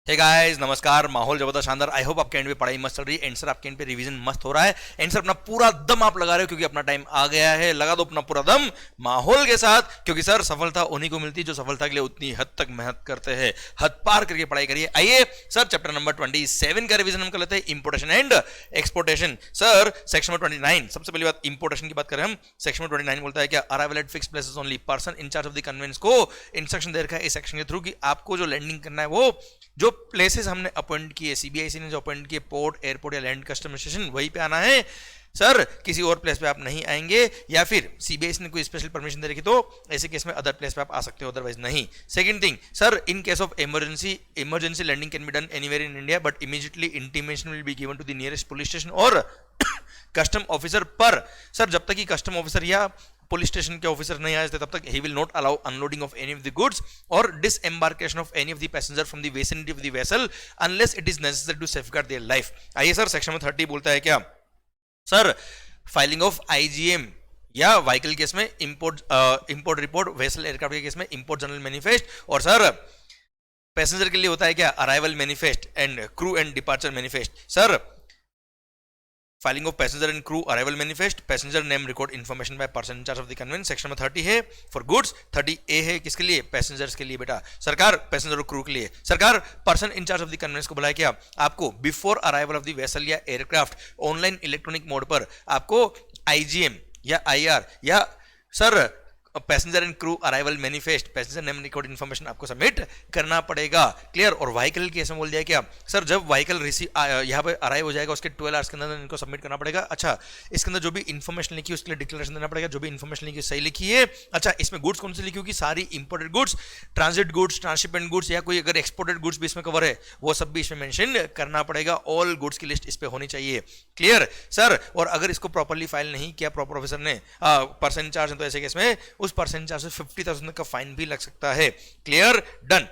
Hey guys नमस्कार। माहौल जबरदस्त शानदार। आई होप आपके एंड पे पढ़ाई मस्त चल रही है। एंड सर आपके एंड पे रिवीजन मस्त हो रहा है। एंड सर अपना पूरा दम आप लगा रहे हो क्योंकि अपना टाइम आ गया है। लगा दो अपना पूरा दम माहौल के साथ, क्योंकि सर सफलता उन्हीं को मिलती है जो सफलता के लिए उतनी हद तक मेहनत करते हैं। हद पार करके पढ़ाई करिए। आइए सर चैप्टर नंबर 27 का रिवीजन हम कर लेते हैं, importation and exportation. Sir section number 29, सबसे पहली बात इंपोर्टेशन की बात करें हम। सेक्शन नंबर 29 बोलता है क्या, arrival eight fix places only, person in charge of the convince को इंस्ट्रक्शन दे रखा है इस सेक्शन के थ्रू कि आपको जो लैंडिंग करना है वो जो प्लेसेस हमने अपॉइंट किए, सीबीआईसी ने जो अपॉइंट किए, पोर्ट, एयरपोर्ट या लैंड कस्टम स्टेशन, वहीं पे आना है सर। किसी और प्लेस पे आप नहीं आएंगे, या फिर सीबीआईसी ने कोई स्पेशल परमिशन दे रखी तो ऐसे केस में अदर प्लेस पे आप आ सकते हो, अदरवाइज नहीं। Second thing sir, in case of emergency landing can be done anywhere in India but immediately intimation will be given to the nearest police station और कस्टम ऑफिसर। पर sir जब तक कि कस्टम ऑफिसर या police station के officer नहीं आए तब तक ही will not allow unloading of any of the goods और disembarkation of any of the passenger from the vicinity of the vessel unless it is necessary to safeguard their life. आइए sir section में 30 बोलता है क्या, sir filing of IGM या vehicle case में import report, vessel aircraft के case में import general manifest, और सर पैसेंजर के लिए होता है क्या, arrival manifest and crew and departure manifest. Sir filing of passenger and crew arrival manifest, passenger name record information by person in charge of the conveyance. Section में 30 है for goods, 30A है किसके लिए, पैसेंजर्स के लिए बेटा। सरकार passenger और क्रू के लिए। सरकार person in charge of the convince को बुलाया क्या, आपको before arrival of the vessel या एयरक्राफ्ट ऑनलाइन इलेक्ट्रॉनिक मोड पर आपको आईजीएम या आईआर या sir passenger and crew arrival manifest, passenger name record information आपको सबमिट करना पड़ेगा। क्लियर। और व्हीकल केस में बोल दिया क्या, सर जब व्हीकल यहाँ पे अराइव हो जाएगा उसके 12 आवर्स के अंदर इनको सबमिट करना पड़ेगा। अच्छा, इसके अंदर जो भी इन्फॉर्मेशन लिखी है उसके लिए डिक्लेरेशन देना पड़ेगा, जो भी इन्फॉर्मेशन लिखी सही लिखी है। अच्छा, इसमें गुड्स कौन सी लिखी होगी, सारी imported goods, transit goods, transshipment goods या कोई अगर एक्सपोर्टेड गुड्स भी इसमें कवर है वो सब भी इसमें मेंशन करना पड़ेगा। ऑल गुड्स की लिस्ट इस पे होनी चाहिए। Clear sir. और अगर इसको प्रॉपर्ली फाइल नहीं किया प्रॉपर ऑफिसर ने, पर्सन चार्ज है तो ऐसे केस में उस पर्सन चार्ज से 50,000 का फाइन भी लग सकता है। Clear done.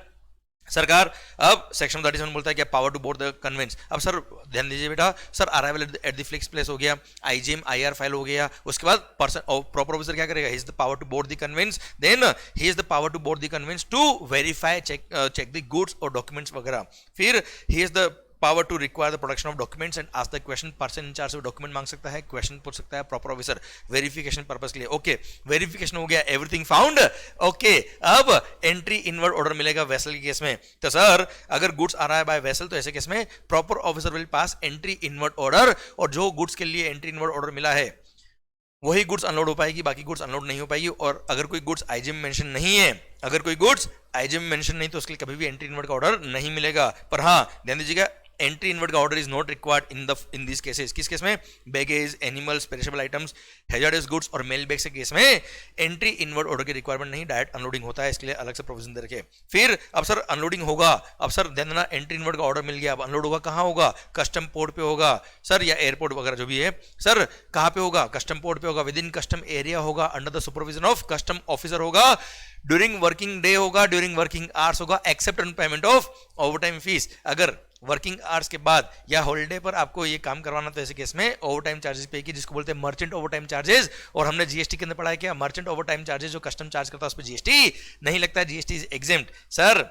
सरकार अब सेक्शन 37 बोलता है क्या, power to board the conveyance. अब सर ध्यान दीजिए बेटा, sir arrival at the fix place हो गया, आईजीएम आईआर फाइल हो गया, उसके बाद पर्सन प्रॉपर ऑफिसर क्या करेगा, he is the power to board the conveyance, then he is the power to board the conveyance to verify check the goods और documents वगैरह। फिर he is the power to require the production of documents and ask the question, person in charge से document मांग सकता है, question पूछ सकता है प्रॉपर ऑफिसर वेरिफिकेशन पर्पस के लिए। ओके, वेरिफिकेशन हो गया, एवरीथिंग फाउंड। ओके, अब एंट्री इनवर्ड ऑर्डर मिलेगा वेसल के केस में। तो सर अगर गुड्स आ रहा है बाय वेसल तो ऐसे केस में proper officer will pass entry inward order, और जो गुड्स के लिए एंट्री इनवर्ड ऑर्डर मिला है वही गुड्स अनलोड हो पाएगी, बाकी गुड्स अनलोड नहीं हो पाएगी। और अगर कोई गुड्स आईजीएम मेंशन नहीं है, अगर कोई गुड्स आईजीएम मेंशन नहीं तो उसके लिए कभी भी एंट्री इनवर्ड का ऑर्डर नहीं मिलेगा। पर हाँ ध्यान दीजिएगा, एंट्री इनवर्ड का order is not required in this cases. किस केस में, baggage, animals, perishable items, hazards goods और मेल बैग्स के केस में एंट्री इनवर्ड ऑर्डर की रिक्वायरमेंट नहीं, डायरेक्ट अनलोडिंग होता है, इसके लिए अलग से प्रोविजन दे रखे। फिर अब सर अनलोडिंग होगा, अब सर ध्यान देना, एंट्री इनवर्ड का ऑर्डर मिल गया, अब अनलोड होगा कहाँ होगा, कस्टम पोर्ट पे होगा सर, या एयरपोर्ट वगैरह जो भी है। सर कहाँ पे होगा, कस्टम पोर्ट पे होगा, विद इन कस्टम एरिया होगा, under the supervision of custom officer होगा, ड्यूरिंग वर्किंग डे होगा, ड्यूरिंग वर्किंग आवर्स होगा, except on payment of overtime fees. अगर वर्किंग आवर्स के बाद या हॉलिडे पर आपको ये काम करवाना तो ऐसे केस में ओवरटाइम चार्जेस पे की, जिसको बोलते हैं मर्चेंट ओवरटाइम चार्जेस। और हमने जीएसटी के अंदर पढ़ा है क्या, मर्चेंट ओवरटाइम चार्जेस जो कस्टम चार्ज करता है उस पर जीएसटी नहीं लगता है, जीएसटी इज एग्जेम्प्ट। सर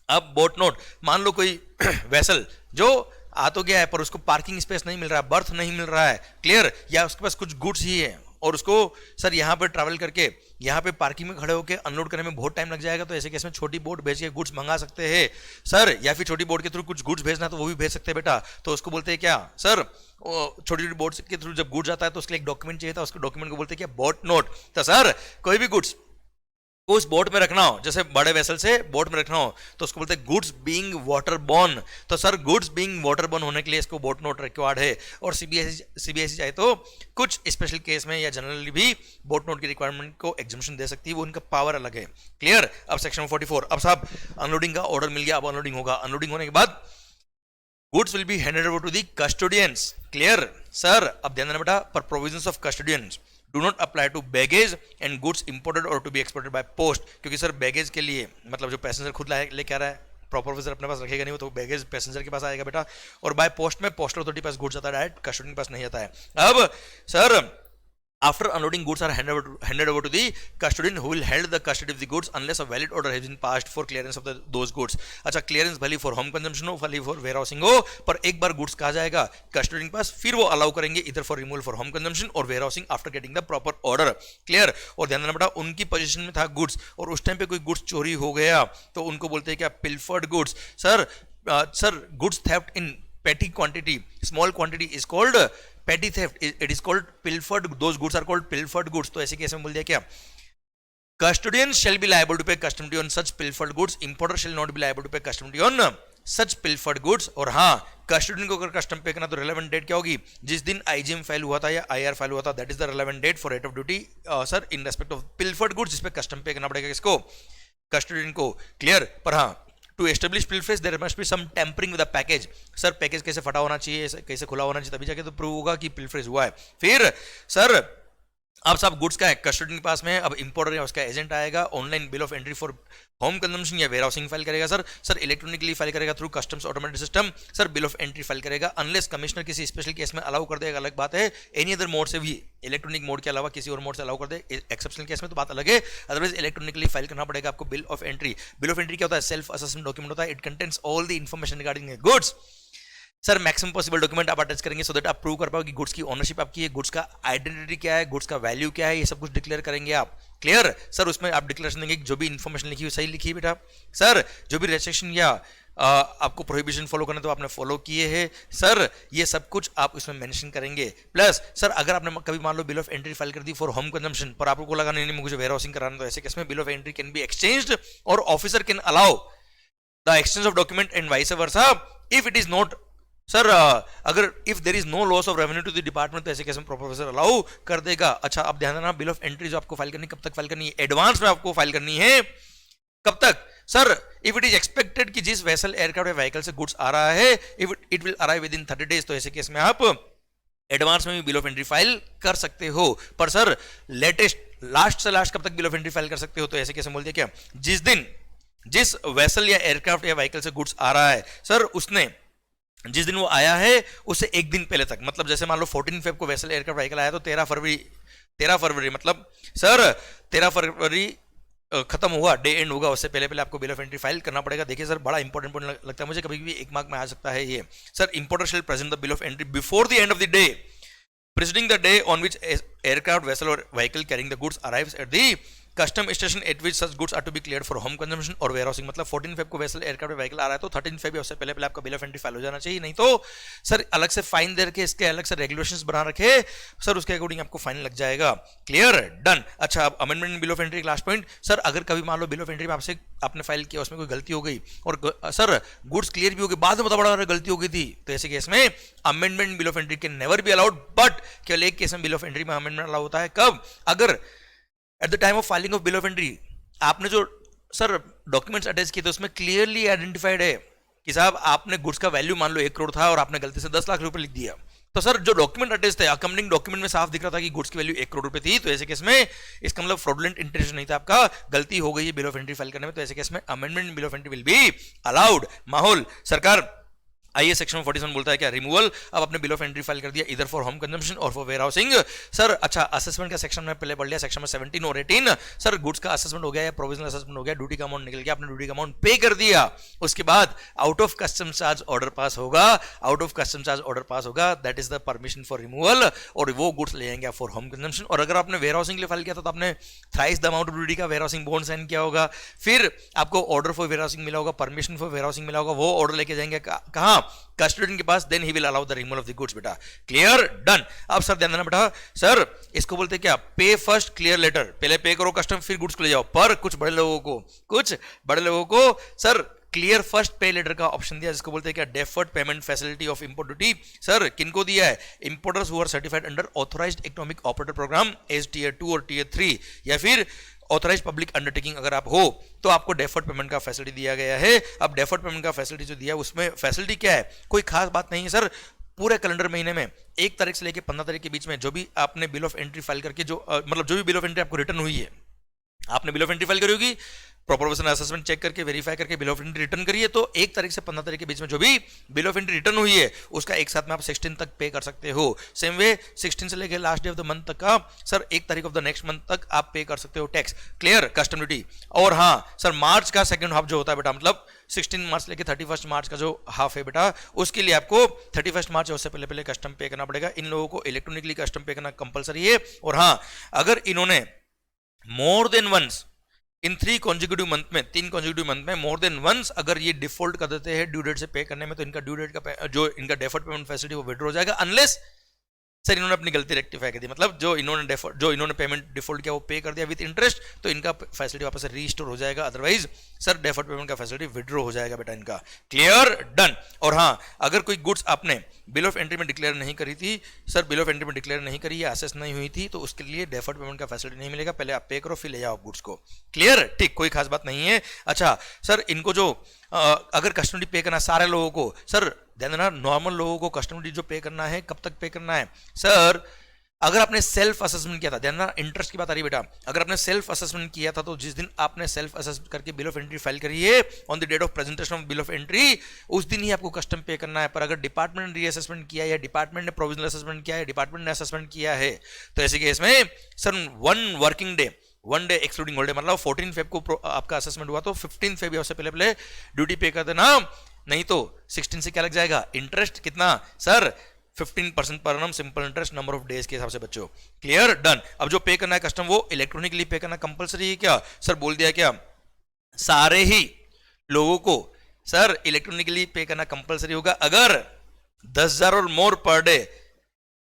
अब बोट नोट, मान लो कोई वेसल जो आ तो गया है पर उसको पार्किंग स्पेस नहीं मिल रहा है, बर्थ नहीं मिल रहा है, क्लियर, या उसके पास कुछ गुड्स ही है और उसको सर यहाँ पर ट्रैवल करके यहाँ पे पार्किंग में खड़े होकर अनलोड करने में बहुत टाइम लग जाएगा, तो ऐसे केस में छोटी बोट भेज के गुड्स मंगा सकते हैं सर, या फिर छोटी बोट के थ्रू कुछ गुड्स भेजना तो वो भी भेज सकते हैं बेटा। तो उसको बोलते हैं क्या सर, छोटी छोटी बोट के थ्रू जब गुड्स आता है तो उसके लिए एक डॉक्यूमेंट चाहिए था, उसके डॉक्यूमेंट को बोलते हैं क्या, बोट नोट। तो सर कोई भी गुड्स उस बोट में रखना हो, जैसे बड़े वेसल से बोट में रखना हो तो उसको बोलते हैं गुड्स बीइंग वाटर बोर्न। तो sir goods being water borne होने के लिए इसको बोट नोट रिक्वायर्ड है। और सीबीएसई चाहे तो कुछ स्पेशल केस में या जनरली भी बोट नोट की रिक्वायरमेंट को एग्जामिशन दे सकती है, वो उनका पावर अलग है। क्लियर। अब सेक्शन 44, अब साहब अनलोडिंग का ऑर्डर मिल गया, अब अनलोडिंग होगा। अनलोडिंग होने के बाद goods will be handed over to the custodians. Clear sir. अब ध्यान देना बेटा, पर provisions of custodians do not apply to baggage and goods imported or to be exported by post, क्योंकि सर बैगेज के लिए मतलब जो पैसेंजर खुद लेके आ रहा है, प्रॉपर ऑफिसर अपने पास रखेगा नहीं, तो बैगेज पैसेंजर के पास आएगा बेटा। और बाय पोस्ट में पोस्टल अथॉरिटी पास गुड्स आता है, डायरेक्ट कस्टोडियन के पास नहीं आता है। अब sir After unloading, goods are handed over to the custodian who will held the custody of the goods unless a valid order has been passed for clearance of those goods. अच्छा, clearance भली for home consumption हो भली for where housing हो, पर एक बार goods कहा जाएगा custodian के पास, फिर वो अलाउ करेंगे इधर for removal for home consumption or warehousing after getting the proper order. Clear. और ध्यान देना बेटा, उनकी पोजीशन में था गुड्स और उस टाइम पे कोई गुड्स चोरी हो गया तो उनको बोलते हैं क्या, pilfered goods. Sir goods theft in petty quantity, small quantity is called petty theft. It is called pilfered. Those goods are called pilfered goods. तो ऐसे केस में बोल दिया क्या, custodian shall be liable to pay custom duty on such pilfered goods. Importer shall not be liable to pay custom duty on such pilfered goods. और हाँ, custodian को अगर कस्टम पे करना तो relevant डेट क्या होगी, जिस दिन IGM फाइल हुआ था या IR फाइल हुआ था, that is the relevant date for rate of duty sir in respect of pilfered goods, जिसपे कस्टम पे करना पड़ेगा किसको, custodian को. क्लियर. पर हाँ, to establish pilferage there must be some tampering with the package. Sir package कैसे फटा होना चाहिए, कैसे खुला होना चाहिए, तभी जाके तो प्रूव होगा कि पिल्फरेज हुआ है. फिर सर अब सब गुड्स का है कस्टोडियन के पास में, अब इंपोर्टर या उसका एजेंट आएगा, online bill of entry for home consumption या वेयर हाउसिंग फाइल करेगा. सर इलेक्ट्रॉनिकली फाइल करेगा through customs automated system. Sir bill of entry file करेगा अनलेस कमिश्नर किसी स्पेशल केस में अलाउ कर देगा, अलग बात है. एनी अदर मोड से भी, इलेक्ट्रॉनिक मोड के अलावा किसी और मोड से अलाउ कर दे एक्सेप्शनल केस में तो बात अलग है, अदरवाइज इलेक्ट्रॉनिकली फाइल करना पड़ेगा आपको bill of entry. Bill of entry क्या होता है, सेल्फ असेसमेंट डॉक्यूमेंट होता है. It contains all the information regarding goods. Sir maximum possible document आप अटैच करेंगे सो दैट आप प्रूव कर पाओ कि गुड्स की ओनरशिप आपकी है, गुड्स का आइडेंटिटी क्या है, गुड्स का वैल्यू क्या है, ये सब कुछ डिक्लेयर करेंगे आप. क्लियर. सर उसमें आप डिक्लेरेशन देंगे जो भी इन्फॉर्मेशन लिखी हुई सही लिखी है बेटा. सर जो भी रेस्ट्रिक्शन या आपको प्रोहिबिशन फॉलो करना तो आपने फॉलो किए हैं, सर ये सब कुछ आप इसमें मेंशन करेंगे. प्लस सर अगर आपने कभी मान लो बिल ऑफ एंट्री फाइल कर दी फॉर होम कंजम्पशन, पर आपको लगा नहीं मुझे वेयर हाउसिंग कराना, तो ऐसे केस में bill of entry can be exchanged or officer can allow the exchange of document and vice versa if it is not. Sir अगर if there is no loss of revenue to the department तो ऐसे case में professor allow कर देगा. अच्छा अब ध्यान देना, बिल ऑफ एंट्री जो आपको फाइल करनी, कब तक फाइल करनी है, एडवांस में आपको फाइल करनी है. कब तक, sir if it is expected कि जिस वेसल एयरक्राफ्ट या व्हीकल से गुड्स आ रहा है if it will arrive with in 30 days, तो ऐसे केस में आप एडवांस में भी बिल ऑफ एंट्री फाइल कर सकते हो. पर सर लेटेस्ट लास्ट से लास्ट कब तक बिल ऑफ एंट्री फाइल कर सकते हो, तो ऐसे केस में बोल दिया क्या, जिस दिन जिस वेसल या एयरक्राफ्ट या व्हीकल से गुड्स आ रहा है, सर उसने जिस दिन वो आया है उससे एक दिन पहले तक, मतलब जैसे मान लो 14 फेब को वेसल एयरक्राफ्ट व्हीकल आया तो 13 फरवरी मतलब सर 13 फरवरी खत्म हुआ, डे एंड होगा, उससे पहले पहले आपको बिल ऑफ एंट्री फाइल करना पड़ेगा. देखिए सर बड़ा इंपॉर्टेंट पॉइंट लगता है मुझे, कभी भी एक मार्क में आ सकता है ये. Sir importer shall present the bill of entry before the end of the day preceding the day on which aircraft, vessel or vehicle carrying the goods arrives at the custom station at which such goods are to be cleared for home consumption or warehousing. मतलब 14 Feb को vessel aircraft vehicle आ रहा है तो 13 Feb या उससे पहले पहले आपका बिल ऑफ एंट्री फाइल हो जाना चाहिए, नहीं तो सर अलग से फाइन दे रखे, इसके अलग से रेगुलेशंस बना रखे, सर उसके अकॉर्डिंग आपको फाइन लग जाएगा. क्लियर. डन. अच्छा अब amendment bill of entry last point. Sir अगर कभी मान लो बिल ऑफ एंट्री में आपसे आपने फाइल किया उसमें कोई गलती हो गई और सर गुड्स क्लियर भी हो गई, बाद में बता बड़ा गलती हो गई थी, तो ऐसे केस में amendment bill of entry can never be allowed. But केवल एक केस में बिल ऑफ एंट्री में अमेंडमेंट अलाउ होता है, कब, अगर at the time of filing of bill of entry आपने जो सर डॉक्यूमेंट्स अटैच किए थे उसमें क्लियरली आइडेंटिफाइड है कि साहब आपने गुड्स का वैल्यू मान लो 1 करोड़ था और आपने गलती से 10 लाख रुपए लिख दिया, तो सर जो डॉक्यूमेंट अटैच थे अकम्पनिंग डॉक्यूमेंट में साफ दिख रहा था कि गुड्स की वैल्यू 1 करोड़ रुपए थी, तो ऐसे केस में इसका मतलब फ्रॉडुलेंट इंटेंशन नहीं था आपका, गलती हो गई है बिल ऑफ एंट्री फाइल करने में, तो ऐसे केस में amendment bill of entry will be allowed. माहौल सरकार आइए सेक्शन 47 बोलता है क्या, रिमूवल. अब आपने बिल ऑफ एंट्री फाइल कर दिया इधर फॉर होम कंजम्पशन और फॉर वेयर हाउसिंग. सर अच्छा असेसमेंट का सेक्शन में पहले पढ़ लिया, सेक्शन में 17 और 18. सर गुड्स का असेसमेंट हो गया या प्रोविजनल असेसमेंट हो गया, ड्यूटी का अमाउंट निकल गया, आपने ड्यूटी का अमाउंट पे कर दिया, उसके बाद out of custom charge order pass होगा, out of custom charge order pass होगा, that is the permission for removal, और वो गुड्स ले जाएंगे फॉर होम कंजम्पशन. और अगर आपने वेयर हाउसिंग के लिए फाइल किया तो आपने thrice the amount of duty का वेयर हाउसिंग बॉन्ड साइन किया होगा, फिर आपको ऑर्डर फॉर वेयर हाउसिंग मिला होगा, परमिशन फॉर वेयर हाउसिंग मिला होगा, वो ऑर्डर लेके जाएंगे कहां, कस्टोडियन के पास, then he will allow the removal of the goods. बेटा क्लियर. डन. अब सर ध्यान देना बेटा, सर इसको बोलते हैं क्या, पे फर्स्ट क्लियर लेटर, पहले पे करो कस्टम फिर गुड्स को ले जाओ. पर कुछ बड़े लोगों को sir clear first pay later का ऑप्शन दिया, जिसको बोलते हैं क्या, deferred payment facility of import duty. Sir किनको दिया है, importers who are certified under authorised economic operator programme as tier 2 और टियर 3, या फिर ऑथराइज पब्लिक अंडरटेकिंग अगर आप हो तो आपको डेफर्ड पेमेंट का फैसिलिटी दिया गया है. अब डेफर्ड पेमेंट का फैसिलिटी जो दिया है उसमें फैसिलिटी क्या है, कोई खास बात नहीं है सर. पूरे कैलेंडर महीने में 1 तारीख से लेकर 15 तारीख के बीच में जो भी आपने बिल ऑफ एंट्री फाइल करके जो मतलब जो भी बिल ऑफ एंट्री आपको रिटर्न हुई है आपने बिल ऑफ एंट्री फाइल करी होगी, प्रॉपर पर्सन असेसमेंट चेक करके वेरीफाई करके बिल ऑफ एंट्री रिटर्न करिए, तो 1 तारीख से 15 तारीख के बीच में जो भी बिल ऑफ एंट्री रिटर्न हुई है उसका एक साथ में आप 16 तक पे कर सकते हो। सेम वे 16 से लेकर last day of the month तक का सर 1 तारीख ऑफ द नेक्स्ट मंथ तक आप पे कर सकते हो टैक्स। Clear, custom duty. और हाँ सर, मार्च का सेकंड हाफ जो होता है बेटा, मतलब 16 मार्च लेके 31 मार्च का जो हाफ है बेटा, उसके लिए आपको 31 मार्च उससे पहले पहले कस्टम पे करना पड़ेगा। इन लोगों को इलेक्ट्रॉनिकली कस्टम पे करना कंपलसरी है। और हाँ, अगर इन्होंने more than once in 3 consecutive month में, 3 कॉन्जिक्यूटिव मंथ में मोर देन वंस अगर ये डिफॉल्ट कर देते हैं ड्यू डेट से पे करने में, तो इनका ड्यू डेट का जो इनका डेफर्ड पेमेंट फैसिलिटी वो विड्रॉ हो जाएगा, अनलेस सर इन्होंने अपनी गलती रेक्टिफाई कर दी, मतलब जो इन्होंने पेमेंट डिफॉल्ट किया वो पे कर दिया विद इंटरेस्ट, तो इनका फैसिलिटी वापस से रीस्टोर हो जाएगा, अदरवाइज सर डेफर्ड पेमेंट का फैसिलिटी विड्रॉ हो जाएगा बेटा इनका। Clear, done. और हाँ, अगर कोई गुड्स आपने बिल ऑफ एंट्री में डिक्लेयर नहीं करी थी, सर बिल ऑफ एंट्री में डिक्लेयर नहीं करी या असेस नहीं हुई थी, तो उसके लिए डेफर्ड पेमेंट का फैसिलिटी नहीं मिलेगा, पहले आप पे करो फिर ले जाओ गुड्स को। क्लियर, ठीक, कोई खास बात नहीं है। अच्छा सर, इनको जो अगर कस्टमर ड्यूटी पे करना है सारे लोगों को, सर ध्यान देना, नॉर्मल लोगों को कस्टमर ड्यूटी जो पे करना है कब तक पे करना है सर, अगर आपने सेल्फ असेसमेंट किया था, ध्यान देना इंटरेस्ट की बात आ रही है बेटा, अगर आपने सेल्फ असेसमेंट किया था तो जिस दिन आपने सेल्फ असेस करके बिल ऑफ एंट्री फाइल करी है on the date of presentation of bill of entry, उस दिन ही आपको कस्टम पे करना है। पर अगर डिपार्टमेंट ने रीअसेसमेंट किया या डिपार्टमेंट ने प्रोविजनल असेसमेंट किया है, डिपार्टमेंट ने असेसमेंट किया है, तो ऐसे केस में sir 1 working day, 1 day excluding holiday, मतलब 14 फेब को आपका असेसमेंट हुआ तो 15 फेब या उससे पहले पहले ड्यूटी पे कर देना, नहीं तो 16 से क्या लग जाएगा इंटरेस्ट, कितना सर 15% पर annum simple interest number of days के हिसाब से बच्चों। Clear, done. अब जो पे करना है कस्टम वो इलेक्ट्रॉनिकली पे करना कंपलसरी है क्या सर, बोल दिया क्या, सारे ही लोगों को सर इलेक्ट्रॉनिकली पे करना कंपलसरी होगा। अगर 10,000 और मोर पर डे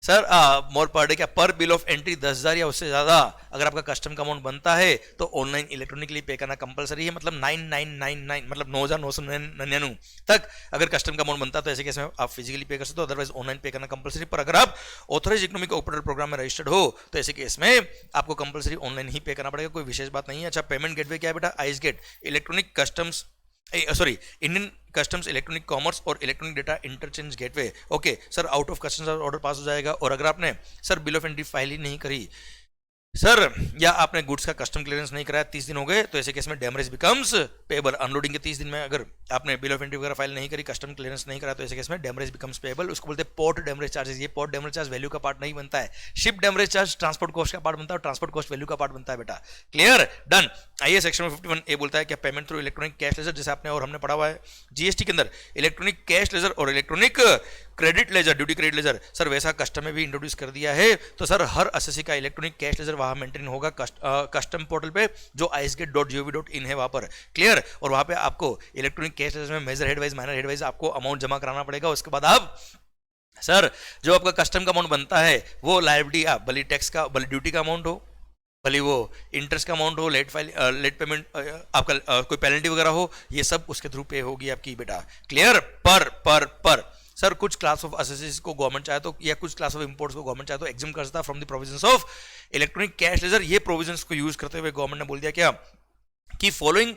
सर, मोर पर डे क्या, पर बिल ऑफ एंट्री 10,000 या उससे ज्यादा अगर आपका कस्टम का अमाउंट बनता है तो ऑनलाइन इलेक्ट्रॉनिकली पे करना कंपलसरी है, मतलब 9999 मतलब 9,999 तक अगर कस्टम का अमाउंट बनता है तो ऐसे केस में आप फिजिकली पे कर सकते हो, अदरवाइज ऑनलाइन पे करना कंपलसरी। पर अगर आप ऑथराइज इकोनॉमिक ऑपरेटर प्रोग्राम में रजिस्टर्ड हो तो ऐसे केस में आपको कंपलसरी ऑनलाइन ही पे करना पड़ेगा, कोई विशेष बात नहीं है। अच्छा, पेमेंट गेटवे क्या है बेटा, ICEGATE, electronic customs Indian customs electronic commerce और electronic data interchange gateway. Okay sir, out of customs order pass हो जाएगा। और अगर आपने sir bill of entry file ही नहीं करी सर, या आपने गुड्स का कस्टम क्लियरेंस नहीं कराया, 30 दिन हो गए, तो ऐसे केस में डैमरेज बिकम्स पेबल। अनलोडिंग के 30 दिन में अगर आपने बिल ऑफ एंट्री वगैरह फाइल नहीं करी, कस्टम क्लियरेंस नहीं करा, तो ऐसे केस में डैमरेज बिकम्स पेबल। उसको बोलते हैं पोर्ट डैमरेज चार्जेस। ये पोर्ट डैमरेज चार्ज वैल्यू का पार्ट नहीं बनता है, ship demurrage charge transport cost का पार्ट बनता है और ट्रांसपोर्ट कॉस्ट वैल्यू का पार्ट बनता है बेटा। Clear, done. आइए सेक्शन 51A बोलता है क्या, payment through electronic cash laser, जैसे आपने और हमने पढ़ा हुआ है जीएसटी के अंदर इलेक्ट्रॉनिक कैश लेजर और electronic credit ledger, duty credit ledger, sir वैसा कस्टम में भी इंट्रोड्यूस कर दिया है। तो सर हर एसएससी का इलेक्ट्रॉनिक कैश लेजर वहां मेंटेन होगा कस्टम पोर्टल पे जो isgate.gov.in है वहां पर। क्लियर, और वहां पे आपको इलेक्ट्रॉनिक कैश लेजर में major head wise minor head wise आपको अमाउंट जमा कराना पड़ेगा। उसके बाद आप सर जो आपका कस्टम का अमाउंट बनता है वो लायबिलिटी, भले टैक्स का, भले ड्यूटी का अमाउंट हो, भले वो इंटरेस्ट का अमाउंट हो, लेट पेमेंट आपका कोई पेनल्टी वगैरह हो, ये सब उसके थ्रू पे होगी आपकी बेटा। क्लियर, पर सर कुछ क्लास ऑफ असेसिस को गवर्नमेंट चाहे तो, या कुछ क्लास ऑफ इंपोर्ट्स को गवर्नमेंट चाहे तो एग्जाम कर सकता from the provisions of electronic cash ledger. ये प्रोविजंस को यूज करते हुए गवर्नमेंट ने बोल दिया क्या कि following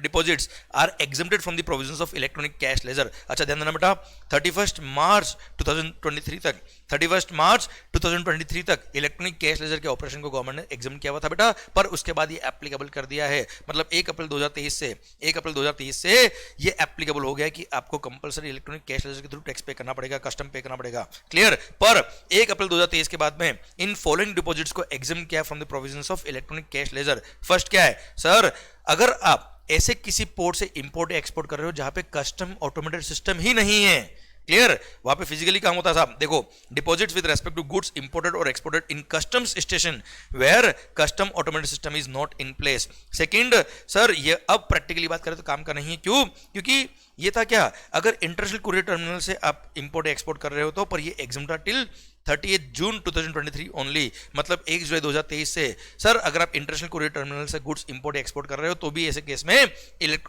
deposits are exempted from the provisions of electronic cash ledger. अच्छा ध्यान देना बेटा, 31 मार्च 2023 तक, 31 मार्च 2023 तक इलेक्ट्रॉनिक कैश लेजर के ऑपरेशन को गवर्नमेंट ने एग्जाम किया हुआ था बेटा, पर उसके बाद ये एप्लीकेबल कर दिया है, मतलब 1 अप्रैल 2023 से ये एप्लीकेबल हो गया कि आपको कंपलसरी इलेक्ट्रॉनिक कैश लेजर के थ्रू टैक्स पे करना पड़ेगा, कस्टम पे करना पड़ेगा। क्लियर, पर 1 अप्रैल 2023 के बाद में इन फॉलोइंग डिपॉजिट्स को एग्जाम किया from the provisions of electronic cash laser. First क्या है सर, अगर आप ऐसे किसी पोर्ट से इंपोर्ट या एक्सपोर्ट कर रहे हो जहां पे कस्टम ऑटोमेटेड सिस्टम ही नहीं है, क्लियर, वहां पे फिजिकली काम होता है साहब। देखो, deposits with respect to goods imported or exported in customs station where custom automated system is not in place. Second sir, ये अब प्रैक्टिकली बात करें तो काम का नहीं है, क्यों, क्योंकि ये था क्या, अगर इंटरनेशनल कुरियर टर्मिनल से आप इंपोर्ट एक्सपोर्ट कर रहे हो तो, पर ये एग्जाम था टिल 30 जून 2023 ओनली, मतलब 1 जुलाई 2023 से। सर अगर आप इंटरनेशनल कुरियर टर्मिनल से गुड्स इंपोर्ट एक्सपोर्ट कर रहे हो तो भी ऐसे केस में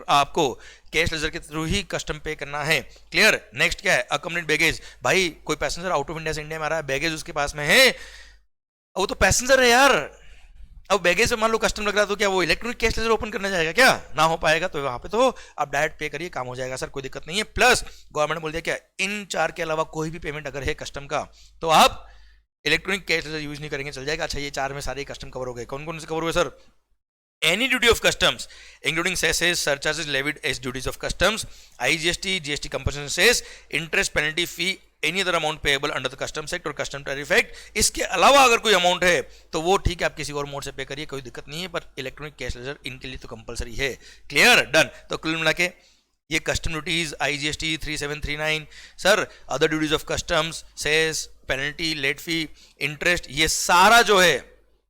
आपको कैश लेजर के थ्रू ही कस्टम पे करना है। क्लियर, नेक्स्ट क्या है, अकम्पनीड बैगेज। भाई कोई पैसेंजर आउट ऑफ इंडिया से इंडिया में आ रहा है, बैगेज उसके पास में है, वो तो पैसेंजर है यार, अब बैगेज पे मान लो कस्टम लग रहा है तो क्या वो इलेक्ट्रॉनिक कैश लेजर ओपन करने जाएगा, क्या ना हो पाएगा, तो वहां पे तो आप डायरेक्ट पे करिए, काम हो जाएगा सर, कोई दिक्कत नहीं है। प्लस गवर्नमेंट ने बोल दिया क्या, इन 4 के अलावा कोई भी पेमेंट अगर है कस्टम का तो आप इलेक्ट्रॉनिक कैश लेजर यूज नहीं करेंगे, चल जाएगा। अच्छा, ये 4 में सारे कस्टम कवर हो गए, कौन कौन से कवर हुए sir, any duty of customs including cesses, surcharges levied as duties of customs, IGST, GST compulsion cess, interest, penalty, fee, any other amount payable under the customs act और custom tariff act. इसके अलावा अगर कोई amount है तो वो ठीक है, आप किसी और मोड से पे करिए, कोई दिक्कत नहीं है, पर इलेक्ट्रॉनिक कैश लेजर इनके लिए तो कंपलसरी है। Clear, done. तो कुल मिला के ये custom duties, IGST 3739, sir other duties of customs, cess, penalty, late fee, interest, ये सारा जो है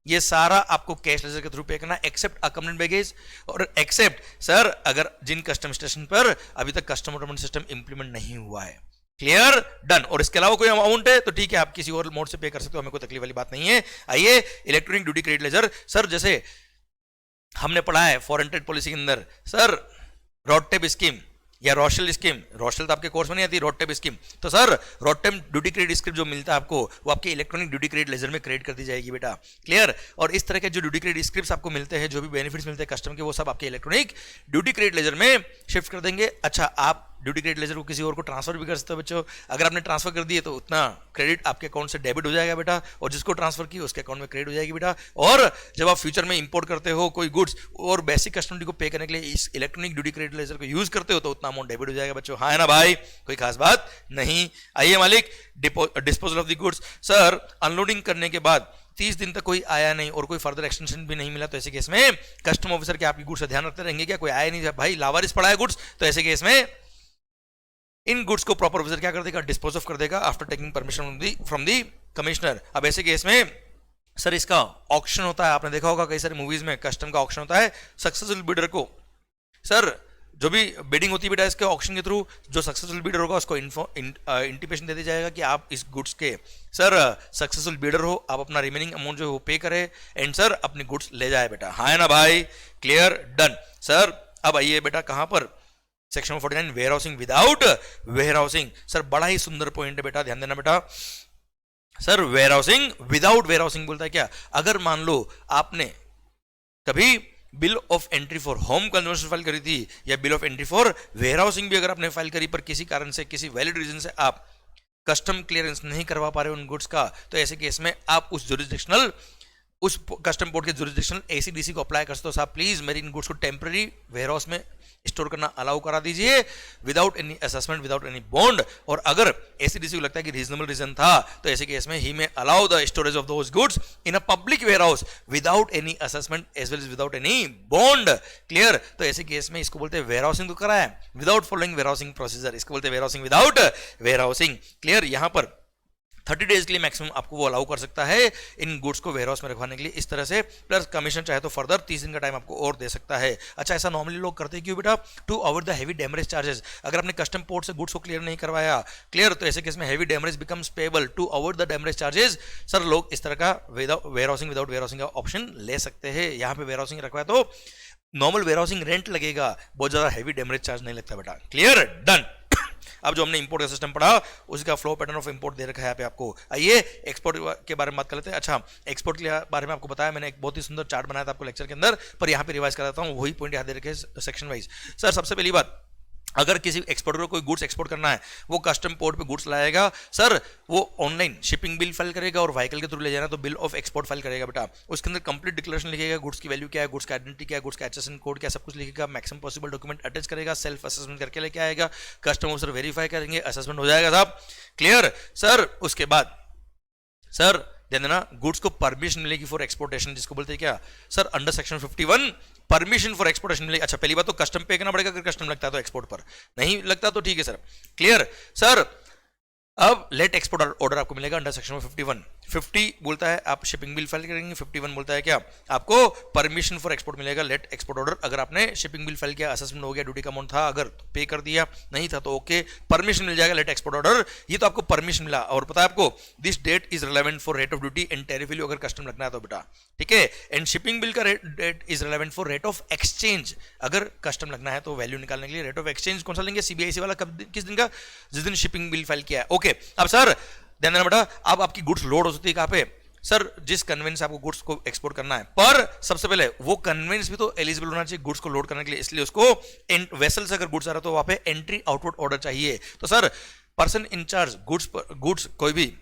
ये सारा आपको कैश लेजर के थ्रू पे करना, एक्सेप्ट अकम्पनीड बैगेज और एक्सेप्ट सर अगर जिन कस्टम स्टेशन पर अभी तक कस्टम ऑटोमेटेड सिस्टम इंप्लीमेंट नहीं हुआ है। Clear, done. और इसके अलावा कोई अमाउंट है तो ठीक है, आप किसी और मोड से पे कर सकते हो, हमें कोई तकलीफ वाली बात नहीं है। आइए, electronic duty credit ledger, sir जैसे हमने पढ़ा है फॉरेन ट्रेड पॉलिसी के अंदर, सर रोडटेप स्कीम या रोशल स्कीम, रोशल तो आपके कोर्स में नहीं आती, रोडटेप स्कीम, तो sir RoDTEP duty credit script जो मिलता है आपको वो आपके इलेक्ट्रॉनिक ड्यूटी क्रेडिट लेजर में क्रेडिट कर दी जाएगी बेटा। क्लियर, और इस तरह के जो ड्यूटी क्रेडिट स्क्रिप्ट्स आपको मिलते हैं, जो भी बेनिफिट्स मिलते हैं कस्टम के, वो सब आपके इलेक्ट्रॉनिक ड्यूटी क्रेडिट लेजर में शिफ्ट कर देंगे। अच्छा, आप ड्यूटी क्रेडिट लेजर को किसी और को ट्रांसफर भी कर सकते हो बच्चों। अगर आपने ट्रांसफर कर दिए तो उतना क्रेडिट आपके अकाउंट से डेबिट हो जाएगा बेटा, और जिसको ट्रांसफर की उसके अकाउंट में क्रेडिट हो जाएगी बेटा। और जब आप फ्यूचर में इंपोर्ट करते हो कोई गुड्स और बेसिक कस्टम ड्यूटी को पे करने के लिए इस इलेक्ट्रॉनिक ड्यूटी क्रेडिट लेजर को यूज करते हो तो उतना अमाउंट डेबिट हो जाएगा बच्चों। हाँ है ना भाई, कोई खास बात नहीं। आइए मालिक, disposal of the goods, sir unloading करने के बाद 30 दिन तक कोई आया नहीं और कोई फर्दर एक्सटेंशन भी नहीं मिला तो ऐसे केस में कस्टम ऑफिसर के आपकी गुड्स का ध्यान रखते रहेंगे क्या? कोई आया नहीं भाई, लावारिस पड़ा है गुड्स, तो ऐसे केस में इन गुड्स को प्रॉपर ऑफिसर क्या कर देगा? डिस्पोज ऑफ कर देगा after taking permission from the commissioner. अब ऐसे केस में सर इसका ऑक्शन होता है, आपने देखा होगा कई सारी मूवीज में कस्टम का ऑक्शन होता है। सक्सेसफुल बिडर को सर जो भी बिडिंग होती है बेटा इसके ऑक्शन के थ्रू, जो सक्सेसफुल बिडर होगा उसको इंटिमेशन दे दिया जाएगा कि आप इस गुड्स के सर सक्सेसफुल बिडर हो, आप अपना रिमेनिंग अमाउंट जो है वो पे करें एंड सर अपनी गुड्स ले जाए बेटा। हाँ है ना भाई, क्लियर, डन। सर अब आइए बेटा कहां पर, section 49 warehousing without warehousing. Sir बड़ा ही सुंदर पॉइंट है बेटा, ध्यान देना बेटा। Sir warehousing without warehousing बोलता है क्या? अगर मान लो आपने कभी bill of entry for home conversion file करी थी या bill of entry for warehousing भी अगर आपने फाइल करी, पर किसी कारण से किसी वैलिड रीजन से आप कस्टम क्लियरेंस नहीं करवा पा रहे उन गुड्स का, तो ऐसे केस में आप उस कस्टम पोर्ट के जुरिस्डिक्शनल ACDC को अप्लाई कर सकते हो। साहब प्लीज मेरी इन गुड्स को टेम्पररी वेयर हाउस में स्टोर करना अलाउ करा दीजिए without any assessment, without any bond. और अगर ACDC को लगता है कि रीजनेबल रीजन था तो ऐसे केस में ही में allow the storage of those goods in a public warehouse without any assessment as well as without any bond. Clear, तो ऐसे केस में इसको बोलते हैं वेयर हाउसिंग तो करा है without following warehousing procedure, इसको बोलते हैं warehousing without warehousing. Clear, यहां पर 30 डेज के लिए मैक्सिमम आपको वो अलाउ कर सकता है इन गुड्स को वेयर हाउस में रखवाने के लिए इस तरह से, प्लस कमीशन चाहे तो फर्दर 30 दिन का टाइम आपको और दे सकता है। अच्छा, ऐसा नॉर्मली लोग करते हैं क्यों बेटा? To avoid the heavy damage charges. अगर आपने कस्टम पोर्ट से गुड्स को क्लियर नहीं करवाया, क्लियर, तो ऐसे केस में heavy damage becomes payable. To avoid the damage charges sir लोग इस तरह का warehousing without warehousing का ऑप्शन ले सकते हैं। यहाँ पे वेयर हाउसिंग रखवाया तो नॉर्मल वेयर हाउसिंग रेंट लगेगा, बहुत ज्यादा हैवी डैमेज चार्ज नहीं लगता बेटा। Clear, done. अब जो हमने इंपोर्ट का सिस्टम पढ़ा उसका फ्लो पैटर्न ऑफ इंपोर्ट दे रखा है यहाँ पे आपको। आइए एक्सपोर्ट के बारे में बात कर लेते हैं। अच्छा, एक्सपोर्ट के बारे में आपको बताया मैंने, एक बहुत ही सुंदर चार्ट बनाया था आपको लेक्चर के अंदर, पर यहाँ पे रिवाइज कर देता हूँ, वही पॉइंट यहाँ दे रखे सेक्शन वाइज। सर सबसे पहली बात, अगर किसी एक्सपोर्टर को कोई गुड्स एक्सपोर्ट करना है, वो कस्टम पोर्ट पे गुड्स लाएगा, सर वो ऑनलाइन शिपिंग बिल फाइल करेगा और व्हीकल के थ्रू ले जाना तो बिल ऑफ एक्सपोर्ट फाइल करेगा बेटा। उसके अंदर कंप्लीट डिक्लेरेशन लिखेगा, गुड्स की वैल्यू क्या है, गुड्स का आइडेंटिटी क्या है, गुड्स का HSN कोड क्या, सब कुछ लिखेगा, मैक्सिमम पॉसिबल डॉक्यूमेंट अटैच करेगा, सेल्फ असेसमेंट करके लेके आएगा, कस्टम ऑफिसर वेरीफाई करेंगे, असेसमेंट हो जाएगा साहब। क्लियर, सर उसके बाद सर ध्यान देना, गुड्स को परमिशन मिलेगी फॉर एक्सपोर्टेशन, जिसको बोलते हैं क्या sir under section 51 permission for exportation मिलेगी। अच्छा, पहली बात तो कस्टम पे करना पड़ेगा, अगर कस्टम लगता है तो एक्सपोर्ट पर नहीं लगता तो ठीक है सर। क्लियर, सर अब लेट एक्सपोर्ट ऑर्डर आपको मिलेगा अंडर सेक्शन 51। 50 बोलता है आप शिपिंग बिल फाइल करेंगे, 51 बोलता है क्या आपको परमिशन फॉर एक्सपोर्ट मिलेगा, लेट एक्सपोर्ट ऑर्डर। अगर आपने शिपिंग बिल फाइल किया, असेसमेंट हो गया, ड्यूटी का अमाउंट था, अगर पे कर दिया, नहीं था तो ओके, परमिशन मिल जाएगा, लेट एक्सपोर्ट ऑर्डर। ये तो आपको परमिशन मिला, और पता है आपको this date is relevant for rate of duty and tariff value, अगर कस्टम लगना है तो बेटा, ठीक है। एंड शिपिंग बिल का date is relevant for rate of exchange, अगर कस्टम लगना है तो वैल्यू निकालने के लिए रेट ऑफ एक्सचेंज कौन सा लेंगे? CBIC वाला, कब किस दिन का? जिस दिन शिपिंग बिल फाइल किया है। ओके, अब सर ध्यान देना बेटा, अब आपकी गुड्स लोड हो सकती है कहां पे? सर जिस कन्वेंस आपको गुड्स को एक्सपोर्ट करना है, पर सबसे पहले वो कन्वेंस भी तो एलिजिबल होना चाहिए गुड्स को लोड करने के लिए, इसलिए उसको वेसल से अगर गुड्स आ रहा है तो वहां पे एंट्री आउटवर्ड ऑर्डर चाहिए। तो सर पर्सन इंचार्ज गुड्स कोई भी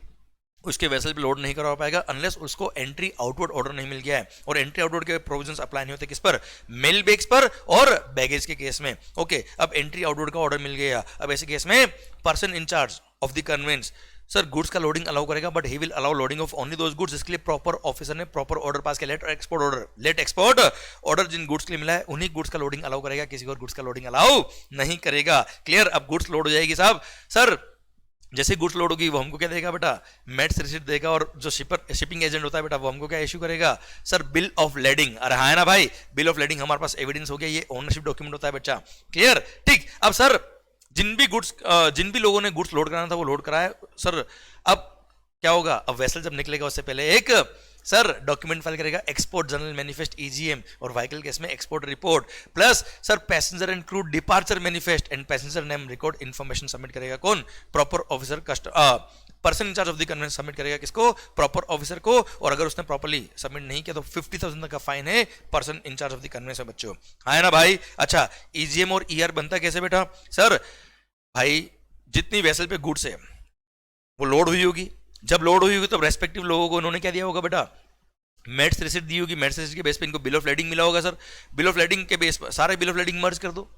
उसके वेसल पे लोड नहीं करवा पाएगा अनलेस उसको एंट्री आउटवर्ड ऑर्डर नहीं मिल गया है। और एंट्री आउटवर्ड के प्रोविजंस अप्लाई नहीं होते किस पर, मेल बैग्स पर और बैगेज के केस में। ओके, अब एंट्री आउटवर्ड का ऑर्डर मिल गया, अब ऐसे केस में person in charge of the convince sir goods का लोडिंग अलाउ करेगा, but he will allow loading of only those goods जिसके लिए प्रॉपर ऑफिसर ने प्रॉपर ऑर्डर पास किया। लेट एक्सपोर्ट ऑर्डर जिन गुड्स के लिए मिला है उन्हीं गुड्स का लोडिंग अलाउ करेगा, किसी और गुड्स का लोडिंग अलाउ नहीं करेगा। क्लियर? अब गुड्स लोड हो जाएगी साहब, सर जैसे गुड्स लोड होगी वो हमको क्या देगा बेटा, मेट्स रिसीट देगा, और जो शिपिंग एजेंट होता है बेटा वो हमको क्या इश्यू करेगा, सर बिल ऑफ लेडिंग। अरे हाँ है ना भाई, बिल ऑफ लेडिंग हमारे पास एविडेंस हो गया, ये ओनरशिप डॉक्यूमेंट होता है बच्चा। क्लियर? ठीक। अब सर जिन भी लोगों ने गुड्स लोड कराना था वो लोड कराया सर। अब क्या होगा, अब वेसल जब निकलेगा उससे पहले एक सर डॉक्यूमेंट फाइल करेगा, एक्सपोर्ट जनरल मैनिफेस्ट ईजीएम, और व्हीकल केस में export report, plus sir passenger and crew departure manifest and passenger name record information submit करेगा कौन, proper officer person incharge of the conveyance submit करेगा किसको, proper officer को। और अगर उसने प्रॉपर्ली सबमिट नहीं किया तो 50,000 तक का फाइन है person incharge of the conveyance है बच्चों। हाँ ना भाई? अच्छा, ईजीएम और ईआर बनता कैसे बेटा, सर भाई जितनी वेसल पे गुड्स है वो लोड हुई होगी, जब लोड हुई होगी तो रेस्पेक्टिव लोगों को उन्होंने क्या दिया होगा बेटा, मेट्स रिसिट दी होगी, मेट्स रिसिट के बेस पे इनको बिल ऑफ लेडिंग मिला होगा सर, बिल ऑफ लेडिंग के बेस पर सारे बिल ऑफ लेडिंग मर्ज कर दो।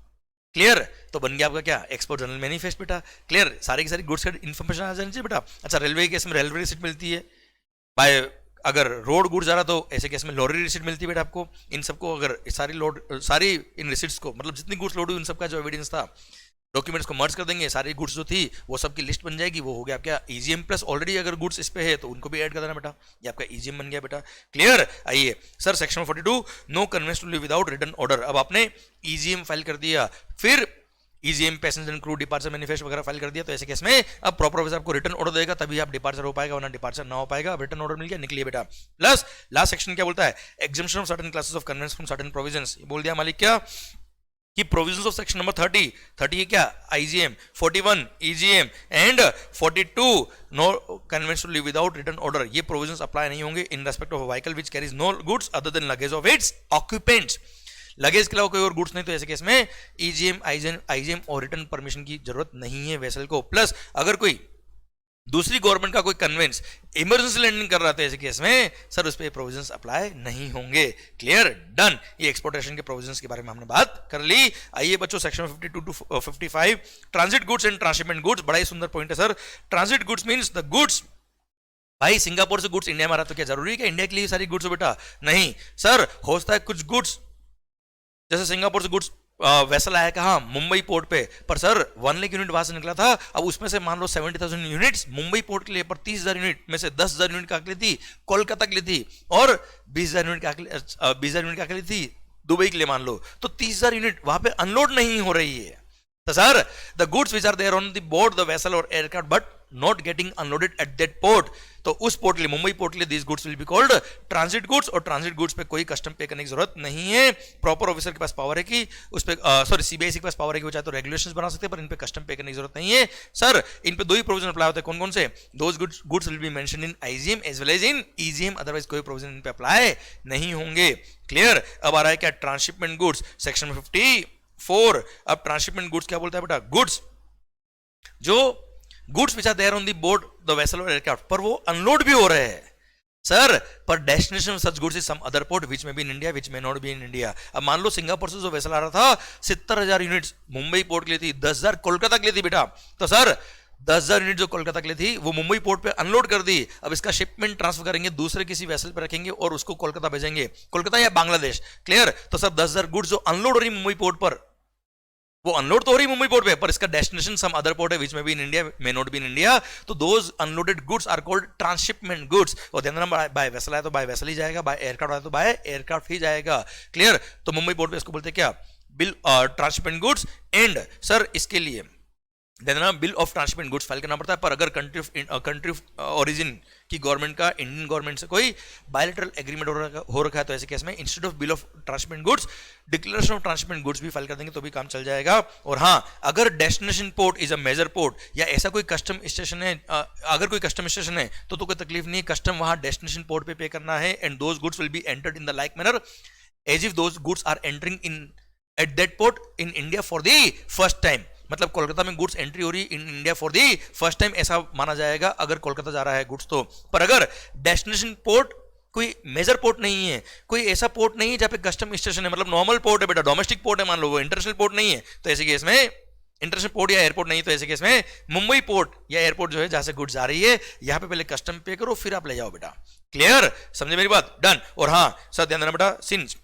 क्लियर? तो बन गया आपका क्या, एक्सपोर्ट जनरल मैनिफेस्ट बेटा। क्लियर? सारी की सारी गुड्स का इन्फॉर्मेशन आ जानी चाहिए बेटा। अच्छा, रेलवे केस में रेलवे रिसिट मिलती है, बाय अगर रोड गुड्स जा रहा तो ऐसे केस में लॉरी रिसिट मिलती है बेटा आपको। इन सबको अगर सारी इन रिसिट्स को, मतलब जितनी गुड्स लोड हुई उन सबका जो एविडेंस था, डॉक्यूमेंट्स को मर्ज कर देंगे, सारी गुड्स जो थी वो सबकी लिस्ट बन जाएगी, वो हो गया आपका ईजीएम। प्लस ऑलरेडी अगर गुड्स इस पे है तो उनको भी ऐड कर देना बेटा, ये आपका ईजीएम बन गया बेटा। क्लियर? आइए sir section 42, no conveyance to leave without return order. अब आपने ईजीएम फाइल कर दिया, फिर EGM passenger and crew departure manifest वगैरह फाइल कर दिया, तो ऐसे केस में अब प्रॉपर ऑफिसर आपको रिटर्न ऑर्डर देगा, तभी आप डिपार्चर हो पाएगा, वरना डिपार्चर ना हो पाएगा। अब रिटर्न ऑर्डर मिल गया, निकलिए बेटा। प्लस लास्ट सेक्शन क्या बोलता है, exemption of certain classes of conveyance from certain provisions. बोल दिया मालिक क्या कि प्रोविजंस ऑफ सेक्शन नंबर 30 है क्या, IGM, 41 EGM and 42 no conveyance to leave without return order, ये प्रोविजंस अप्लाई नहीं होंगे in respect of vehicle which carries no goods other than luggage of its occupants. Luggage के अलावा कोई और goods नहीं, तो ऐसे केस में ईजीएम आईजीएम और रिटर्न परमिशन की जरूरत नहीं है वेसल को। प्लस अगर कोई दूसरी गवर्नमेंट का कोई कन्वेंस इमरजेंसी लैंडिंग कर रहा था ऐसे केस में सर उस पर प्रोविजंस अप्लाई नहीं होंगे। क्लियर? डन। ये एक्सपोर्टेशन के प्रोविजंस के बारे में हमने बात कर ली। आइए बच्चों section 52 to 55, transit goods and transshipment goods. बड़ा ही सुंदर पॉइंट है sir. Transit goods means the goods, भाई सिंगापुर से गुड्स इंडिया में आ रहा तो क्या जरूरी है कि इंडिया के लिए सारी गुड्स हो बेटा? नहीं सर, होता है कुछ गुड्स, जैसे सिंगापुर से गुड्स वेसल आया कहाँ, मुंबई पोर्ट पे, पर सर 1 लाख यूनिट वहां से निकला था। अब उसमें से मान लो 70,000 यूनिट्स मुंबई पोर्ट के लिए, पर 30,000 यूनिट में से 10,000 यूनिट का लिए थी कोलकाता के लिए थी, और 20,000 यूनिट का लिए थी दुबई के लिए मान लो, तो 30,000 यूनिट वहां पे अनलोड नहीं हो रही है। तो sir the goods which are there on the board the vessel और aircraft but not getting unloaded at that port, तो उस पोर्ट के लिए, मुंबई पोर्ट के लिए, this goods will be called transit goods. और ट्रांजिट गुड्स पे कोई कस्टम पे करने की जरूरत नहीं है। प्रॉपर ऑफिसर के पास पावर है कि उस पे सीबीआईसी के पास पावर है कि वो चाहे तो रेगुलेशंस बना सकते हैं, पर इन पे कस्टम पे करने की जरूरत नहीं है। सर इन पे दो ही प्रोविजन अप्लाई होते हैं, कौन कौन से, those goods will be mentioned in IGM as well as in EGM, otherwise कोई प्रोविजन इन पे अप्लाई नहीं होंगे। क्लियर? अब आ रहा है क्या, ट्रांसशिपमेंट गुड्स सेक्शन 54। अब ट्रांसशिपमेंट गुड्स क्या बोलता है बेटा, गुड्स जो goods which are there on the board the vessel और एयरक्राफ्ट, पर वो अनलोड भी हो रहे हैं सर, पर destination of such goods is some other port which may be in India which में नॉट बी इन इंडिया। अब मान लो सिंगापुर से जो वेसल आ रहा था 70,000 यूनिट्स मुंबई पोर्ट के लिए थी, 10,000 कोलकाता के लिए थी बेटा, तो सर 10,000 यूनिट जो कोलकाता के लिए थी वो मुंबई पोर्ट पे अनलोड कर दी। अब इसका शिपमेंट ट्रांसफर करेंगे, दूसरे किसी वेसल पे रखेंगे और उसको कोलकाता भेजेंगे, कोलकाता या बांग्लादेश। क्लियर? तो सर 10,000 गुड्स जो अनलोड हो रही मुंबई पोर्ट पर, वो अनलोड तो हो रही मुंबई पोर्ट पे, पर इसका डेस्टिनेशन सम अदर पोर्ट है which may be in India may not be in India, तो those unloaded goods are called transshipment goods. और ध्यान रखना, बाय वेसल आया तो बाय वेसल ही जाएगा, बाय एयरक्राफ्ट आया तो बाय एयरक्राफ्ट ही जाएगा। क्लियर? तो मुंबई पोर्ट पे इसको बोलते हैं क्या, bill transshipment goods. And sir इसके लिए देना bill of transshipment goods file करना पड़ता है, पर अगर कंट्री ऑफ ओरिजिन की गवर्नमेंट का इंडियन गवर्नमेंट से कोई बायलैटरल एग्रीमेंट हो रखा है तो ऐसे केस में instead of bill of transshipment goods declaration of transshipment goods भी फाइल कर देंगे तो भी काम चल जाएगा। और हाँ, अगर destination port is a major port या ऐसा कोई कस्टम स्टेशन है, अगर कोई कस्टम स्टेशन है तो कोई तकलीफ नहीं है, कस्टम वहां डेस्टिनेशन पोर्ट पे करना है, and those goods will be entered in the like manner as if those goods are entering in at that port in India for the first time. मतलब कोलकाता में गुड्स एंट्री हो रही in India for the first time, ऐसा माना जाएगा अगर कोलकाता जा रहा है गुड्स तो। पर अगर डेस्टिनेशन पोर्ट कोई मेजर पोर्ट नहीं है, कोई ऐसा पोर्ट नहीं है जहां पे कस्टम स्टेशन है, मतलब नॉर्मल पोर्ट है बेटा, डोमेस्टिक पोर्ट है मान लो, वो इंटरनेशनल पोर्ट नहीं है, तो ऐसे केस में इंटरनेशनल पोर्ट या एयरपोर्ट नहीं, तो ऐसे केस में मुंबई पोर्ट या एयरपोर्ट जो है जहां से गुड्स आ रही है, यहां पे पहले कस्टम पे करो फिर आप ले जाओ बेटा। क्लियर, समझे मेरी बात? डन। और हाँ सर ध्यान देना बेटा, सिंस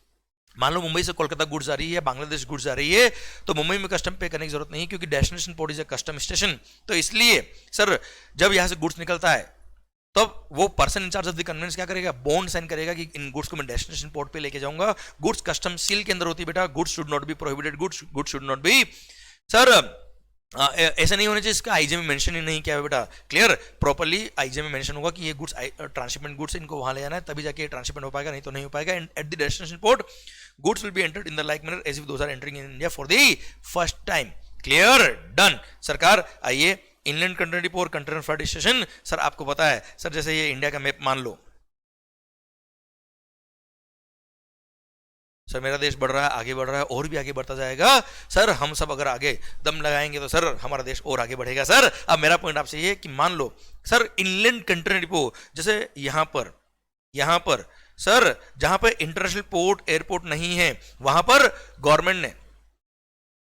मान लो मुंबई से कोलकाता गुड्स आ रही है, बांग्लादेश गुड्स आ रही है, तो मुंबई में कस्टम पे करने की जरूरत नहीं, क्योंकि destination port is a custom station. तो इसलिए सर जब यहां से गुड्स निकलता है तब वो person incharge of the conveyance क्या करेगा, बॉन्ड साइन करेगा कि इन गुड्स को मैं डेस्टिनेशन पोर्ट पे लेके जाऊंगा। गुड्स कस्टम सील के अंदर होती है बेटा, goods should not be prohibited goods should not be, sir ऐसा नहीं होना चाहिए इसका आईजे में मेंशन ही नहीं किया है बेटा। क्लियर, प्रॉपर्ली आईजे में मेंशन होगा कि ये गुड्स ट्रांसशिपमेंट गुड्स इनको वहां ले जाना है, तभी जाके ट्रांसशिपमेंट हो पाएगा, नहीं तो नहीं हो पाएगा। And at the destination port goods will be entered in the like manner as if those are entering in India for the first time. Clear, done. सरकार आइए, इनलैंड कंटेनर डिपो और कंटेनर फ्लाइट स्टेशन, सर आपको पता है sir, जैसे ये India का map मान लो, सर मेरा देश बढ़ रहा है, आगे बढ़ रहा है, और भी आगे बढ़ता जाएगा सर, हम सब अगर आगे दम लगाएंगे तो सर हमारा देश और आगे बढ़ेगा। सर अब मेरा पॉइंट आपसे ये कि मान लो सर इनलैंड कंटेनर डिपो, जैसे यहां पर सर जहां पर इंटरनेशनल पोर्ट एयरपोर्ट नहीं है, वहां पर गवर्नमेंट ने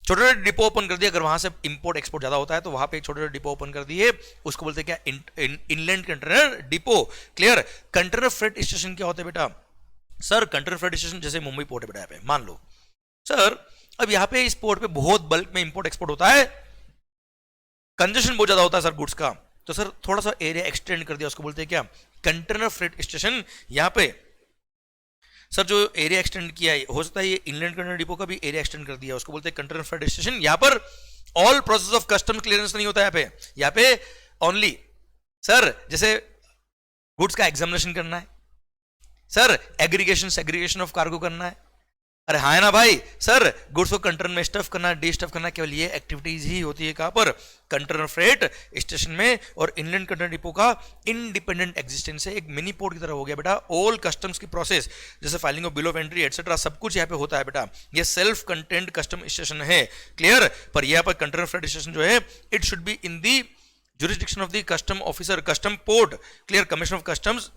छोटे छोटे डिपो ओपन कर दिया। अगर वहां से इंपोर्ट एक्सपोर्ट ज्यादा होता है तो वहां पे छोटे छोटे डिपो ओपन कर दिए, उसको बोलते हैं क्या, inland container depot. Clear, container freight station क्या होता है बेटा, सर कंटेनर फ्रेट स्टेशन जैसे मुंबई पोर्ट है बेटा, यहाँ पे मान लो सर, अब यहाँ पे इस पोर्ट पे बहुत बल्क में इंपोर्ट एक्सपोर्ट होता है, कंजेशन बहुत ज्यादा होता है सर गुड्स का, तो सर थोड़ा सा एरिया एक्सटेंड कर दिया, उसको बोलते हैं क्या, कंटेनर फ्रेट स्टेशन। यहाँ पे सर जो एरिया एक्सटेंड किया है, हो सकता है ये इनलैंड कंटेनर डिपो का भी एरिया एक्सटेंड कर दिया, उसको बोलते हैं कंटेनर फ्रेट स्टेशन। यहाँ पर all process of custom clearance नहीं होता है, यहाँ पे ओनली सर जैसे गुड्स का एग्जामिनेशन करना है, sir aggregation segregation of cargo करना है, अरे हाँ है ना भाई, सर गुड्स को कंटेनर में स्टफ करना, डी स्टफ करना, केवल ये एक्टिविटीज ही होती है कहां पर, कंटेनर फ्रेट स्टेशन में। और इनलैंड कंटेनर डिपो का इंडिपेंडेंट एग्जिस्टेंस है, एक मिनी पोर्ट की तरह हो गया बेटा। ऑल कस्टम्स की प्रोसेस जैसे filing of bill of entry etcetera सब कुछ यहाँ पे होता है बेटा, ये सेल्फ कंटेंट कस्टम स्टेशन है। क्लियर, पर यहाँ पर कंटेनर फ्रेट स्टेशन जो है it should be in the jurisdiction of the custom officer, custom port, clear, commission of customs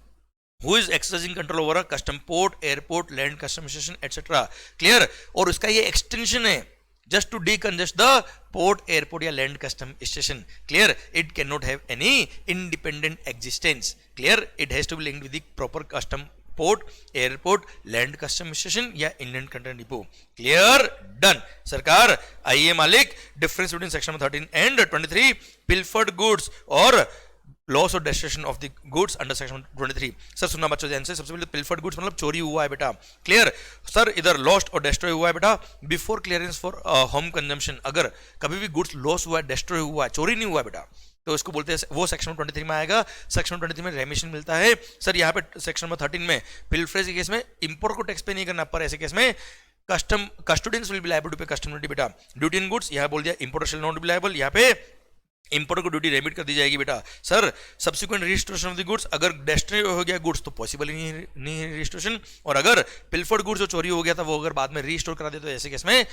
who is exercising control over a custom port, airport, land custom station, etc. clear, और उसका ये extension है just to decongest the port, airport या land custom station. clear, it cannot have any independent existence. clear, it has to be linked with the proper custom port, airport, land custom station या inland container depot. clear, done. सरकार आइए मालिक, difference between section 13 and 23 pilfered goods और loss और destruction of the goods under section 23। Sir सुनना बच्चों ध्यान से, सबसे पहले पिल्फर्ड गुड्स मतलब चोरी हुआ है बेटा। क्लियर, सर इधर लॉस्ट और डिस्ट्रॉय हुआ है बेटा before clearance for home consumption. अगर कभी भी गुड्स लॉस हुआ है, डिस्ट्रॉय हुआ है, चोरी नहीं हुआ है बेटा, तो इसको बोलते हैं, वो सेक्शन 23 में आएगा। सेक्शन 23 में रेमिशन मिलता है। सर यहाँ पे सेक्शन नंबर 13 में पिल्फरेज के केस में इंपोर्ट को टैक्स पे नहीं करना, पर ऐसे केस में custodians will be liable to pay custom duty बेटा। ड्यूटी इन गुड्स यहाँ बोल दिया importer shall not be liable, यहाँ पे इंपोर्टर को ड्यूटी रेमिट कर दी जाएगी बेटा। Sir subsequent registration of the goods, अगर डेस्ट्रॉय हो गया गुड्स तो पॉसिबल ही नहीं है रजिस्ट्रेशन, और अगर पिल्फर्ड गुड्स जो चोरी हो गया था वो अगर बाद में रीस्टोर करा दे तो ऐसे केस में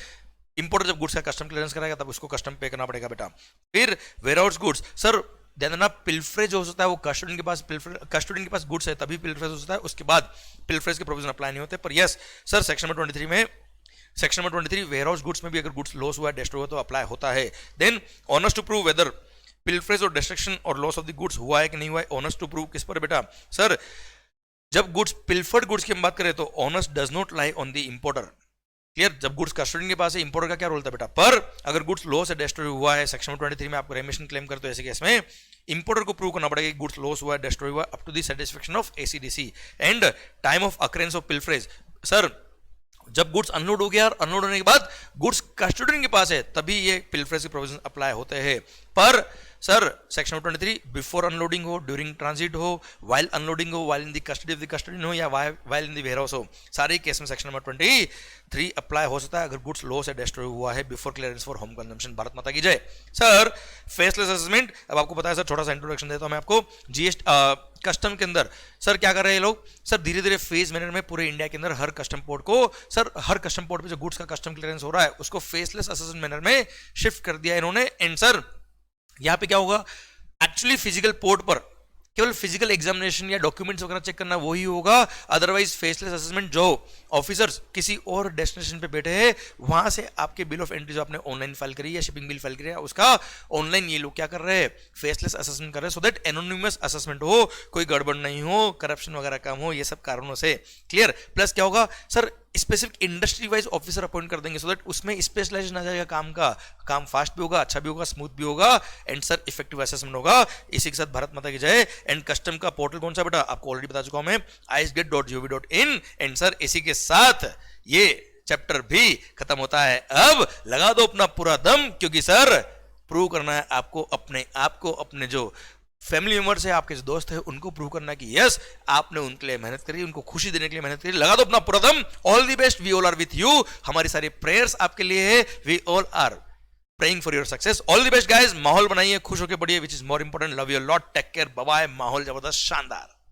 इंपोर्टर जब गुड्स का कस्टम क्लियरेंस कराएगा तब उसको कस्टम पे करना पड़ेगा बेटा। फिर वेयरहाउस गुड्स, सर ध्यान देना पिल्फरेज हो सकता है वो कस्टोडियन के पास गुड्स है तभी पिल्फरेज हो सकता है, उसके बाद पिल्फरेज के प्रोविजन अप्लाई नहीं होते। पर यस सर सेक्शन नंबर 23 में, सेक्शन नंबर 23 वेयरहाउस गुड्स में भी अगर गुड्स लॉस हुआ है, डिस्ट्रॉय हुआ तो अप्लाई होता है। Then onus to prove whether pilferage और डिस्ट्रक्शन और लॉस ऑफ द गुड्स हुआ है कि नहीं हुआ है, ऑनर्स टू प्रूव किस पर बेटा। सर जब गुड्स पिल्फर्ड गुड्स की हम बात करें तो honours does not lie on the importer. Clear, जब गुड्स कस्टोडियन के पास है इंपोर्टर का क्या रोल था बेटा। पर अगर गुड्स लॉस है, डिस्ट्रॉय हुआ है, सेक्शन 23 में आपको रेमिशन क्लेम करते हो ऐसे केस में इंपोर्टर को प्रूव करना पड़ेगा कि गुड्स लॉस हुआ है, डिस्ट्रॉय हुआ up to the satisfaction of ACDC and time of occurrence of pilferage. Sir जब गुड्स अनलोड हो गया और अनलोड होने के बाद गुड्स कस्टोडियन के पास है तभी ये पिल्फरेज के प्रोविजन अप्लाई होते हैं। पर सर सेक्शन 23 बिफोर अनलोडिंग हो, ड्यूरिंग ट्रांजिट हो, वाइल अनलोडिंग हो, while in the custody of the custodian हो या वाइल इन द वेयरहाउस हो, सारे केस में सेक्शन नंबर 23 अप्लाई हो सकता है अगर गुड्स लॉस है, डिस्ट्रॉय हुआ है before clearance for home consumption. Bharat माता की जय। सर फेसलेस असेसमेंट, अब आपको पता है सर, छोटा सा इंट्रोडक्शन देता हूं मैं आपको। जीएसटी कस्टम के अंदर सर क्या कर रहे हैं ये लोग, सर धीरे धीरे फेज मैनर में पूरे इंडिया के अंदर हर कस्टम पोर्ट को, सर हर कस्टम पोर्ट पे जो गुड्स का कस्टम क्लियरेंस हो रहा है उसको फेसलेस असेसमेंट मैनर में शिफ्ट कर दिया इन्होंने। एंड सर यहां पे क्या होगा, एक्चुअली फिजिकल पोर्ट पर केवल फिजिकल एग्जामिनेशन या डॉक्यूमेंट्स वगैरह चेक करना वही होगा, अदरवाइज फेसलेस असेसमेंट जो ऑफिसर्स किसी और डेस्टिनेशन पे बैठे हैं वहां से आपके बिल ऑफ एंट्री जो आपने ऑनलाइन फाइल करी या शिपिंग बिल फाइल करी है उसका ऑनलाइन ये लोग क्या कर रहे हैं, फेसलेस असेसमेंट कर रहे हैं, सो दैट एनोनिमस असेसमेंट हो, कोई गड़बड़ नहीं हो, करप्शन वगैरह कम हो, ये सब कारणों से। क्लियर। प्लस क्या होगा sir, specific industry wise officer appoint कर देंगे, सो दैट उसमें स्पेशलाइजेशन आ जाएगा काम का, काम फास्ट भी होगा, अच्छा भी होगा, स्मूथ भी होगा, एंड सर इफेक्टिव असेसमेंट होगा। इसी के साथ भारत माता की जय। एंड कस्टम का पोर्टल कौन सा बेटा, आपको ऑलरेडी बता चुका हूं मैं, isget.gov.in। एंड सर इसी के साथ ये चैप्टर भी खत्म होता है। अब लगा दो अपना पूरा दम, क्योंकि सर प्रूव करना है आपको अपने आप को, अपने जो फैमिली मेंबर्स है, आपके जो दोस्त है, उनको प्रूव करना है कि यस आपने उनके लिए मेहनत करी, उनको खुशी देने के लिए मेहनत करी। लगा दो अपना पूरा दम। All the best, we all are with you. हमारी सारी प्रेयर्स आपके लिए है, we all are praying for your success. All the best guys. माहौल बनाइए, खुश होकर पढ़िए, which is more important. Love you lot, take care, bye bye. माहौल जबरदस्त, शानदार।